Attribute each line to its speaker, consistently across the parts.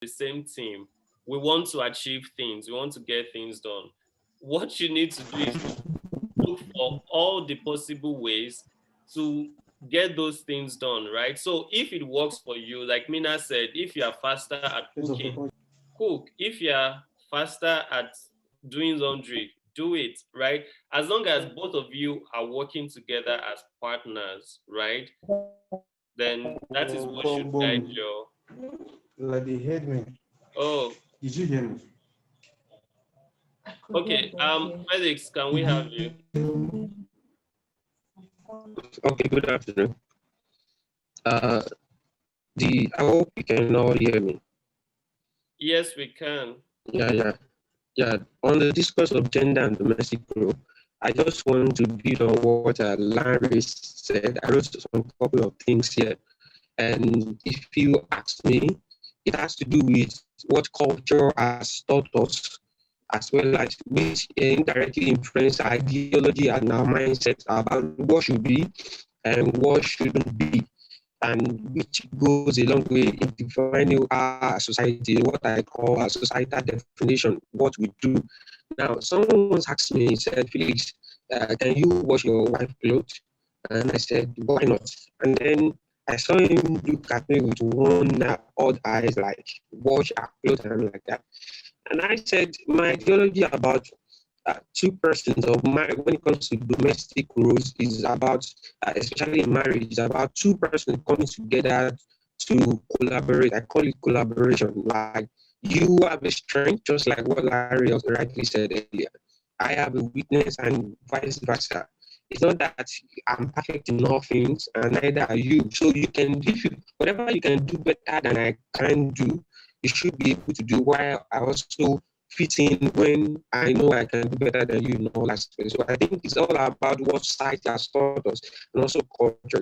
Speaker 1: the same team. We want to achieve things. We want to get things done. What you need to do is to look for all the possible ways to get those things done, right? So if it works for you, like Mina said, if you are faster at cooking, cook. If you are faster at doing laundry, do it, right? As long as both of you are working together as partners, right? Then that is what should guide
Speaker 2: Boom.
Speaker 1: your.
Speaker 2: Like they heard me.
Speaker 1: Oh,
Speaker 2: Did you hear me?
Speaker 1: okay. Felix, can we
Speaker 2: Did
Speaker 1: have
Speaker 2: you
Speaker 1: you?
Speaker 2: hear me?
Speaker 3: Okay, good afternoon. Uh, I hope you can all hear me.
Speaker 1: Yes, we can.
Speaker 3: Yeah. Yeah. On the discourse of gender and domestic role, I just want to build on what Larry said. I wrote some couple of things here. And if you ask me, it has to do with what culture has taught us, as well as which indirectly influence our ideology and our mindset about what should be and what shouldn't be, and which goes a long way in defining our society, what I call a societal definition, what we do. Now, someone once asked me, he said, Felix, can you wash your wife clothes? And I said, why not? And then I saw him look at me with one odd eyes, like, wash our clothes and like that. And I said, my ideology about two persons of marriage when it comes to domestic roles is about, especially in marriage, is about two persons coming together to collaborate. I call it collaboration. Like you have a strength, just like what Larry also rightly said earlier. I have a weakness and vice versa. It's not that I'm perfect in all things and neither are you. So you can, if you, whatever you can do better than I can do, you should be able to do, while I also fit in when I know I can do better than you in all aspects. So I think it's all about what society has taught us and also culture.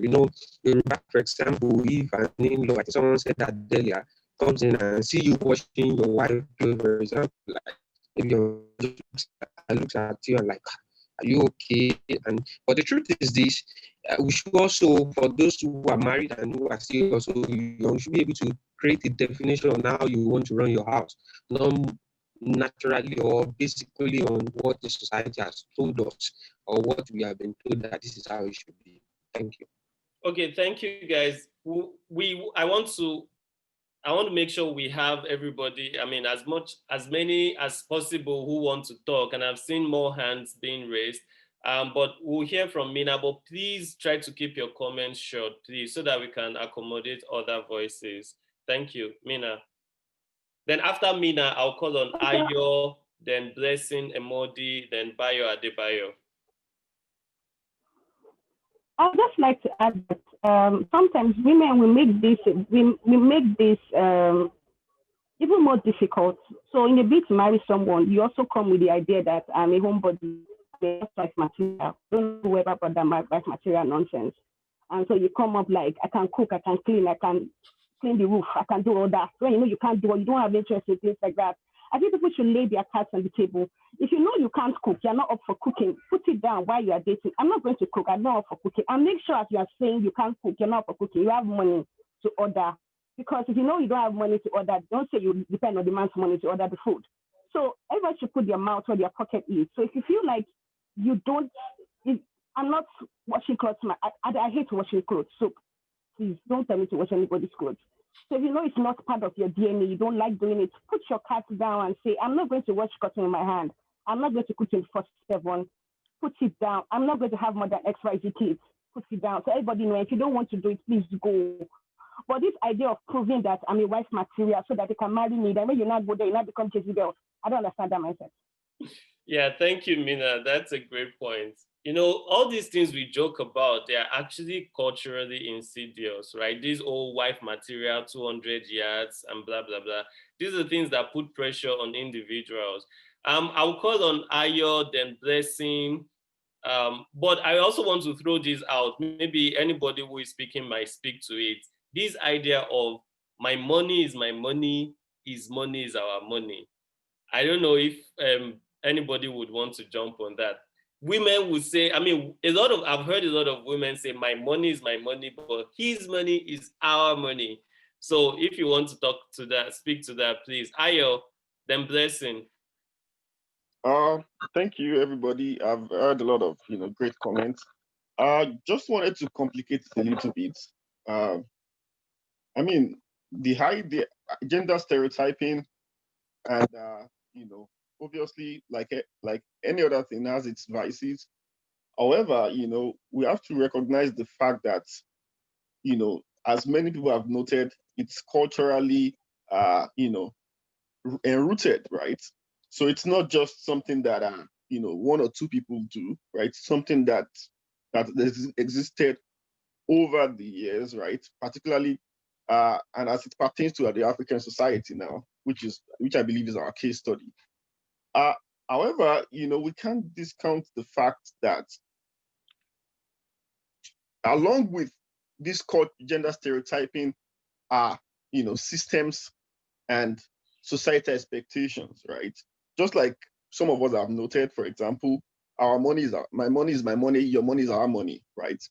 Speaker 3: Yoruba, for example, if an in-law, I think someone said that earlier, comes in and see you washing your wife clothes, for example, like if your wife just looks at you and like, are you okay? And but the truth is this: we should also, for those who are married and who are still also young, you should be able to create a definition on how you want to run your house, not naturally or basically on what the society has told us or what we have been told that this is how it should be. Thank you.
Speaker 1: Okay, thank you guys. I want to make sure we have everybody, I mean, as many as possible who want to talk, and I've seen more hands being raised. But we'll hear from Mina, but please try to keep your comments short, please, so that we can accommodate other voices. Thank you, Mina. Then after Mina, I'll call on Ayo, then Blessing Emodi, then Bayo Adebayo.
Speaker 4: I'd just like to add that sometimes women will make we make this even more difficult. So in a bid to marry someone, you also come with the idea that I'm a homebody, I'm a wife material. Don't know whoever brought that my wife material nonsense. And so you come up like I can cook, I can clean, I can clean the roof, I can do all that. When you know you can't do it, you don't have interest in things like that. I think people should lay their cards on the table. If you know you can't cook, you're not up for cooking, put it down while you are dating. I'm not going to cook, I'm not up for cooking. And make sure as you are saying you can't cook, you're not up for cooking, you have money to order. Because if you know you don't have money to order, don't say you depend on the man's money to order the food. So everybody should put their mouth where their pocket is. So if you feel like you don't, if, I'm not washing clothes, I hate washing clothes. So please don't tell me to wash anybody's clothes. So if you know it's not part of your DNA, you don't like doing it, put your cards down and say, I'm not going to wash cotton in my hand. I'm not going to cook 24/7. Put it down. I'm not going to have more than XYZ kids. Put it down. So everybody knows if you don't want to do it, please go. But this idea of proving that I'm a wife material so that they can marry me, then when you not go there, you not become Jezebel. I don't understand that mindset.
Speaker 1: Yeah, thank you, Mina. That's a great point. You know, all these things we joke about, they are actually culturally insidious, right? These old wife material, 200 yards, and blah, blah, blah. These are things that put pressure on individuals. I'll call on Ayo, then Blessing. But I also want to throw this out. Maybe anybody who is speaking might speak to it. This idea of my money is my money, his money is our money. I don't know if anybody would want to jump on that. Women would say, I mean, I've heard a lot of women say, my money is my money, but his money is our money. So if you want to speak to that, please. Ayo, then Blessing.
Speaker 5: Thank you, everybody. I've heard a lot of great comments. Just wanted to complicate it a little bit. I mean, the gender stereotyping, and obviously, like any other thing, has its vices. However, we have to recognize the fact that, as many people have noted, it's culturally, enrooted, right? So it's not just something that one or two people do, right? Something that has existed over the years, right? Particularly, and as it pertains to the African society now, which I believe is our case study. However, we can't discount the fact that along with this gender stereotyping are, systems and societal expectations, right? Just like some of us have noted, for example, my money is my money, your money is our money, right?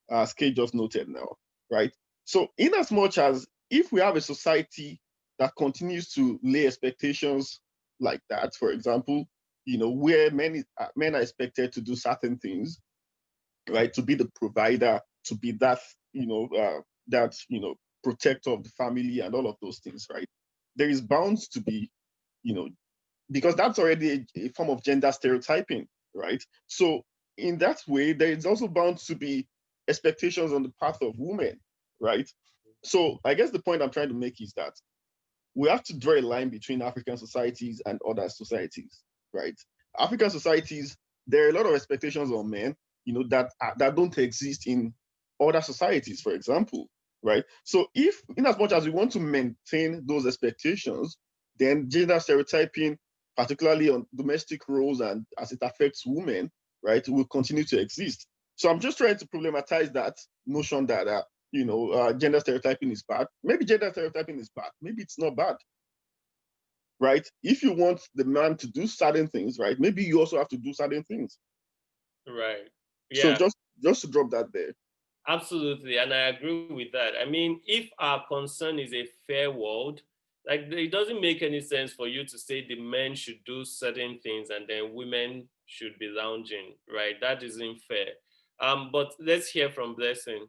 Speaker 5: As Kate just noted now, right? So in as much as if we have a society that continues to lay expectations like that, for example, where men are expected to do certain things, right? To be the provider, to be that, protector of the family and all of those things, right? There is bound to be, because that's already a form of gender stereotyping, right? So in that way, there is also bound to be expectations on the part of women, right? So I guess the point I'm trying to make is that we have to draw a line between African societies and other societies, right? African societies, there are a lot of expectations on men, that don't exist in other societies, for example, right? So if, in as much as we want to maintain those expectations, then gender stereotyping, particularly on domestic roles and as it affects women, right, will continue to exist. So I'm just trying to problematize that notion that, gender stereotyping is bad. Maybe gender stereotyping is bad. Maybe it's not bad, right? If you want the man to do certain things, right, maybe you also have to do certain things.
Speaker 1: Right. Yeah.
Speaker 5: So just to drop that there.
Speaker 1: Absolutely, and I agree with that. I mean, if our concern is a fair world, like it doesn't make any sense for you to say the men should do certain things and then women should be lounging, right? That isn't fair. But let's hear from Blessing.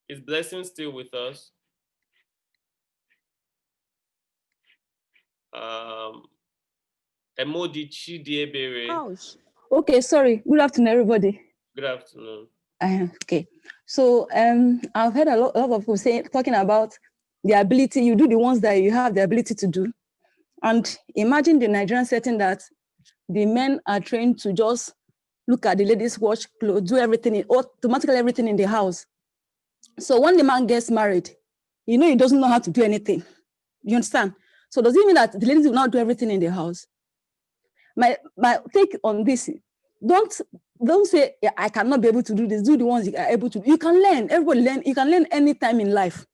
Speaker 1: Is Blessing still with us? Emodi Chidiebere.
Speaker 6: Ouch. Okay, sorry. Good afternoon, everybody.
Speaker 1: Good afternoon.
Speaker 6: Okay. So I've heard a lot of people talking about the ability, you do the ones that you have the ability to do. And imagine the Nigerian setting that the men are trained to just look at the ladies' watch, clothes, do everything, automatically everything in the house. So when the man gets married, he doesn't know how to do anything. You understand? So does it mean that the ladies will not do everything in the house? My take on this, don't say, I cannot be able to do this. Do the ones you are able to do. You can learn. Everybody learn. You can learn anytime in life.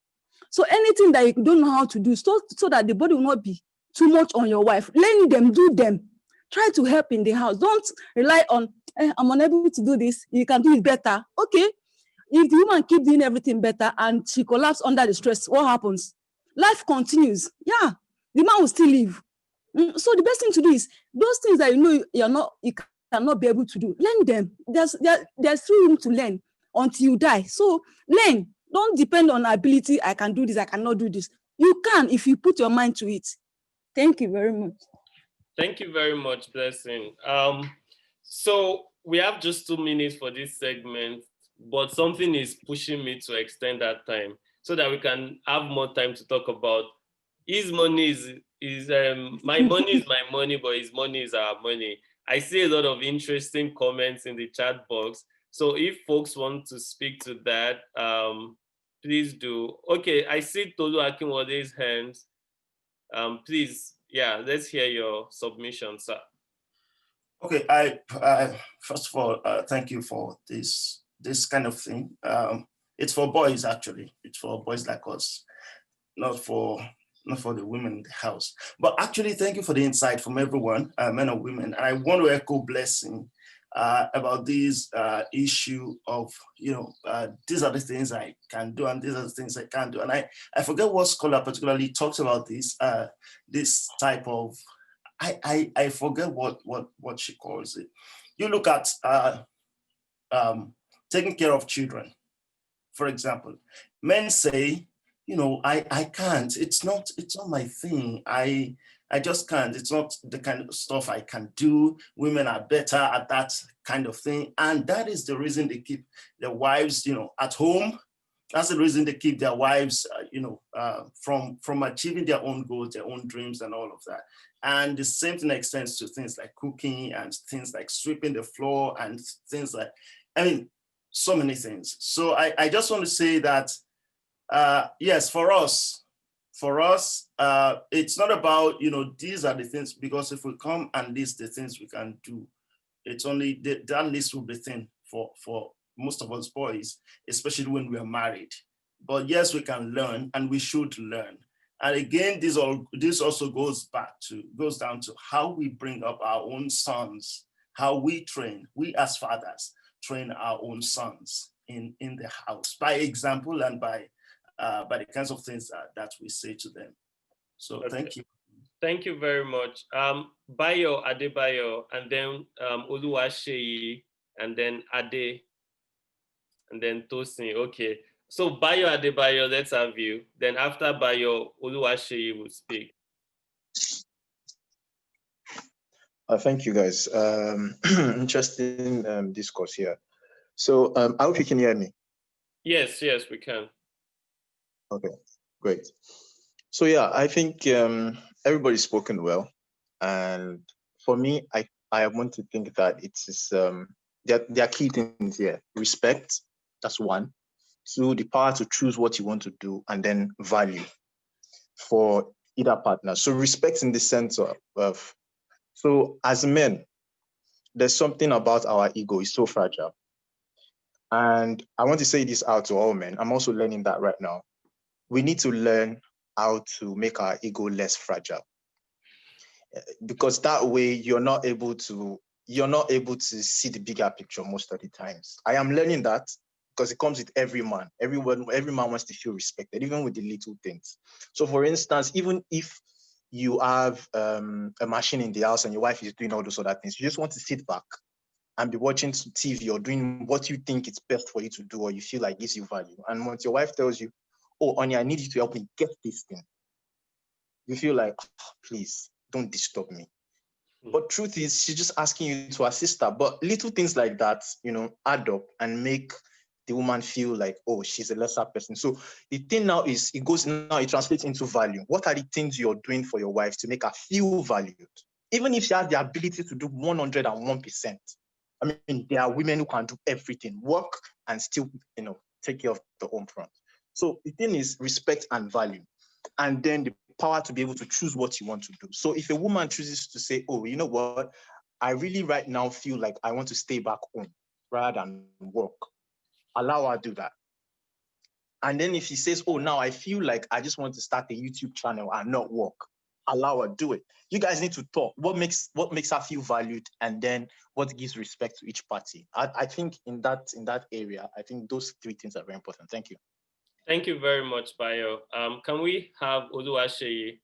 Speaker 6: So anything that you don't know how to do, so that the body will not be too much on your wife, learn them, do them. Try to help in the house. Don't rely on, I'm unable to do this. You can do it better. Okay. If the woman keeps doing everything better and she collapses under the stress, what happens? Life continues. Yeah. The man will still live. So the best thing to do is those things that you cannot be able to do, learn them. There's free room to learn until you die. So learn. Don't depend on ability. I can do this. I cannot do this. You can if you put your mind to it. Thank you very much.
Speaker 1: Thank you very much, Blessing. So we have just 2 minutes for this segment, but something is pushing me to extend that time so that we can have more time to talk about his money is my money is my money, but his money is our money. I see a lot of interesting comments in the chat box. So if folks want to speak to that, please do. Okay, I see Tolu Akinwode's hands. Please, yeah, let's hear your submission, sir.
Speaker 7: Okay, I first of all, thank you for this kind of thing. It's for boys, actually. It's for boys like us, not for the women in the house. But actually, thank you for the insight from everyone, men and women. And I want to echo Blessing about this issue of, these are the things I can do and these are the things I can't do. And I forget what scholar particularly talks about this, this type of, I forget what she calls it. You look at taking care of children, for example. Men say, I can't, it's not my thing. I just can't. It's not the kind of stuff I can do. Women are better at that kind of thing. And that is the reason they keep their wives, at home. That's the reason they keep their wives, from achieving their own goals, their own dreams and all of that. And the same thing extends to things like cooking and things like sweeping the floor and things like, so many things. So I just want to say that, yes, for us, it's not about, these are the things, because if we come and list the things we can do, it's only that list will be thin for most of us boys, especially when we are married. But yes, we can learn and we should learn. And again, this also goes down to how we bring up our own sons, how we as fathers train our own sons in the house by example and by the kinds of things that we say to them. So okay. Thank you.
Speaker 1: Thank you very much. Bayo Adebayo, and then Oluwaseyi, and then Ade, and then Tosin. Okay. So Bayo Adebayo, let's have you. Then after Bayo, Oluwaseyi will speak.
Speaker 8: Thank you, guys. Interesting discourse here. So I hope you can hear me.
Speaker 1: Yes, we can.
Speaker 8: Okay, great. So yeah, I think everybody's spoken well. And for me, I want to think that it is, there are key things here. Respect, that's one. Two, the power to choose what you want to do, and then value for either partner. So respect in the sense of so as men, there's something about our ego, it's so fragile. And I want to say this out to all men. I'm also learning that right now. We need to learn how to make our ego less fragile. Because that way you're not able to see the bigger picture most of the times. I am learning that because it comes with every man. Every man wants to feel respected, even with the little things. So for instance, even if you have a machine in the house and your wife is doing all those other things, you just want to sit back and be watching TV or doing what you think is best for you to do, or you feel like gives you value. And once your wife tells you, oh, honey, I need you to help me get this thing, you feel like, oh, please, don't disturb me. But truth is, she's just asking you to assist her. But little things like that, add up and make the woman feel like, oh, she's a lesser person. So the thing now is, it translates into value. What are the things you're doing for your wife to make her feel valued? Even if she has the ability to do 101%. I mean, there are women who can do everything, work and still, take care of the home front. So the thing is respect and value. And then the power to be able to choose what you want to do. So if a woman chooses to say, oh, you know what, I really right now feel like I want to stay back home rather than work, allow her to do that. And then if she says, oh, now I feel like I just want to start a YouTube channel and not work, allow her to do it. You guys need to talk. What makes her feel valued, and then what gives respect to each party. I think in that area, I think those three things are very important. Thank you.
Speaker 1: Thank you very much, Bayo. Can we have Oluwaseyi?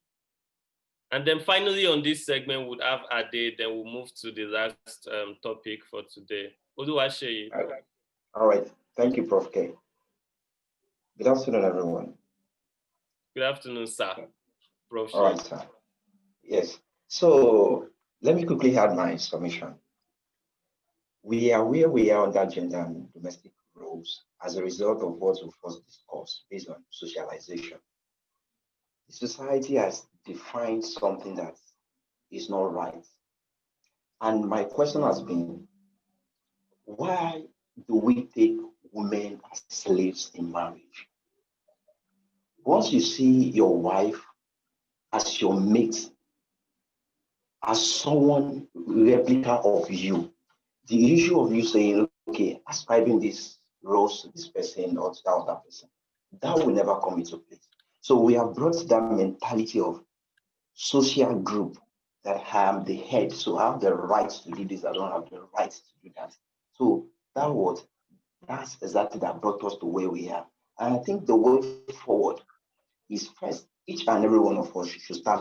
Speaker 1: And then finally on this segment, we'll have Ade, then we'll move to the last topic for today. Oluwaseyi.
Speaker 9: All right. Thank you, Prof. K. Good afternoon, everyone.
Speaker 1: Good afternoon, sir. Prof.
Speaker 9: All right, sir. Yes. So let me quickly add my submission. We are where we are under gender and domestic roles as a result of what we first discussed based on socialization. The society has defined something that is not right. And my question has been, why do we take women as slaves in marriage? Once you see your wife as your mate, as someone replica of you, the issue of you saying, okay, ascribing this roles to this person or to that other person, that will never come into place. So we have brought that mentality of social group that I'm the head, so I have the right to do this, I don't have the right to do that. So that's exactly that brought us to where we are. And I think the way forward is first, each and every one of us should start